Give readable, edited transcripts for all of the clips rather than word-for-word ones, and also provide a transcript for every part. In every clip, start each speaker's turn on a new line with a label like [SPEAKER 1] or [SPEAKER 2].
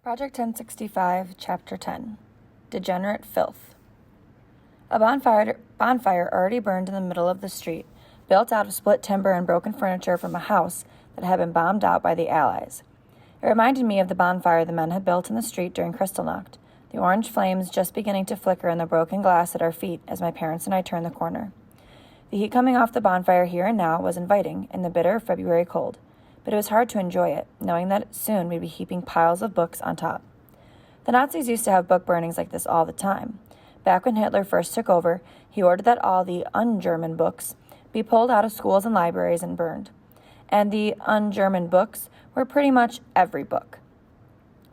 [SPEAKER 1] Project 1065, Chapter 10, Degenerate Filth. A bonfire already burned in the middle of the street, built out of split timber and broken furniture from a house that had been bombed out by the Allies. It reminded me of the bonfire the men had built in the street during Kristallnacht, the orange flames just beginning to flicker in the broken glass at our feet as my parents and I turned the corner. The heat coming off the bonfire here and now was inviting in the bitter February cold, but it was hard to enjoy it, knowing that soon we'd be heaping piles of books on top. The Nazis used to have book burnings like this all the time. Back when Hitler first took over, he ordered that all the un-German books be pulled out of schools and libraries and burned. And the un-German books were pretty much every book.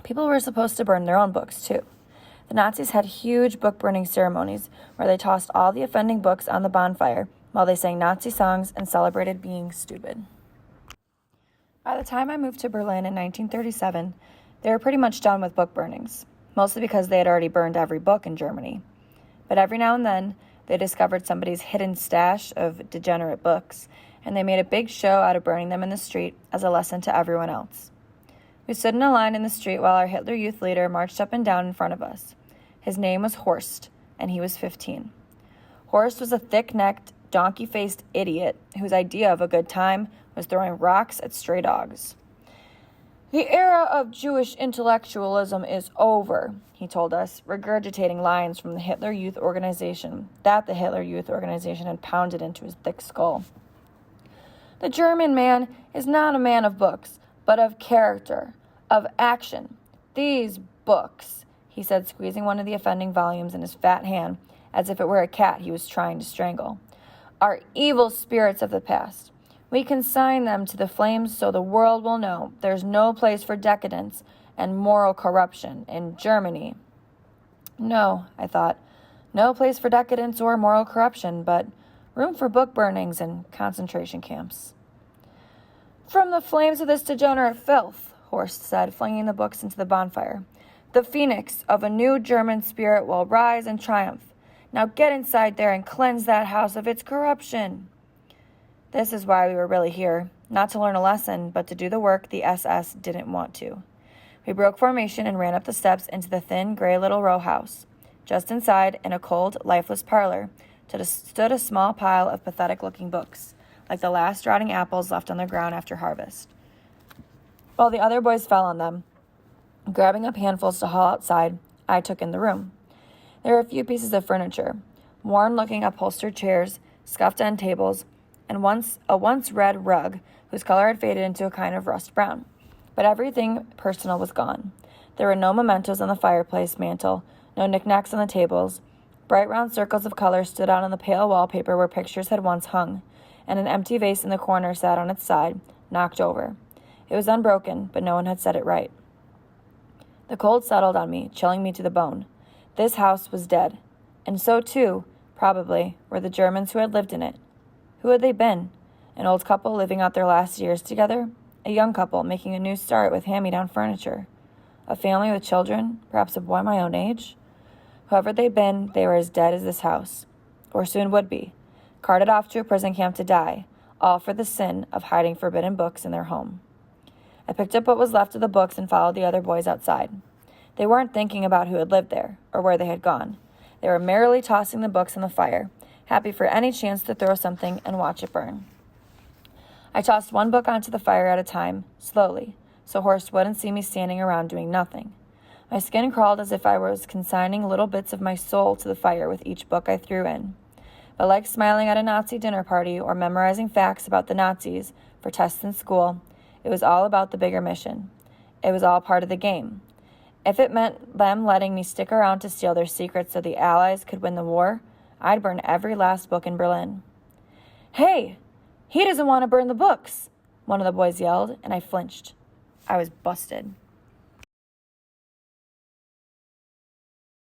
[SPEAKER 1] People were supposed to burn their own books, too. The Nazis had huge book-burning ceremonies where they tossed all the offending books on the bonfire while they sang Nazi songs and celebrated being stupid. By the time I moved to Berlin in 1937, they were pretty much done with book burnings, mostly because they had already burned every book in Germany. But every now and then, they discovered somebody's hidden stash of degenerate books, and they made a big show out of burning them in the street as a lesson to everyone else. We stood in a line in the street while our Hitler Youth leader marched up and down in front of us. His name was Horst, and he was 15. Horst was a thick-necked, donkey-faced idiot whose idea of a good time was throwing rocks at stray dogs. "The era of Jewish intellectualism is over," he told us, regurgitating lines from the Hitler Youth Organization that the Hitler Youth Organization had pounded into his thick skull. "The German man is not a man of books, but of character, of action. These books," he said, squeezing one of the offending volumes in his fat hand as if it were a cat he was trying to strangle, "are evil spirits of the past. We consign them to the flames so the world will know there's no place for decadence and moral corruption in Germany." No, I thought, no place for decadence or moral corruption, but room for book burnings and concentration camps. "From the flames of this degenerate filth," Horst said, flinging the books into the bonfire, "the phoenix of a new German spirit will rise and triumph. Now get inside there and cleanse that house of its corruption." This is why we were really here, not to learn a lesson, but to do the work the SS didn't want to. We broke formation and ran up the steps into the thin, gray little row house. Just inside, in a cold, lifeless parlor, stood a small pile of pathetic-looking books, like the last rotting apples left on the ground after harvest. While the other boys fell on them, grabbing up handfuls to haul outside, I took in the room. There were a few pieces of furniture, worn-looking upholstered chairs, scuffed end tables, and a once red rug whose color had faded into a kind of rust brown. But everything personal was gone. There were no mementos on the fireplace mantel, no knickknacks on the tables. Bright round circles of color stood out on the pale wallpaper where pictures had once hung, and an empty vase in the corner sat on its side, knocked over. It was unbroken, but no one had set it right. The cold settled on me, chilling me to the bone. This house was dead, and so too, probably, were the Germans who had lived in it. Who had they been? An old couple living out their last years together? A young couple making a new start with hand-me-down furniture? A family with children, perhaps a boy my own age? Whoever they'd been, they were as dead as this house, or soon would be, carted off to a prison camp to die, all for the sin of hiding forbidden books in their home. I picked up what was left of the books and followed the other boys outside. They weren't thinking about who had lived there, or where they had gone. They were merrily tossing the books in the fire, happy for any chance to throw something and watch it burn. I tossed one book onto the fire at a time, slowly, so Horst wouldn't see me standing around doing nothing. My skin crawled as if I was consigning little bits of my soul to the fire with each book I threw in. But like smiling at a Nazi dinner party or memorizing facts about the Nazis for tests in school, it was all about the bigger mission. It was all part of the game. If it meant them letting me stick around to steal their secrets so the Allies could win the war, I'd burn every last book in Berlin. "Hey, he doesn't want to burn the books," one of the boys yelled, and I flinched. I was busted.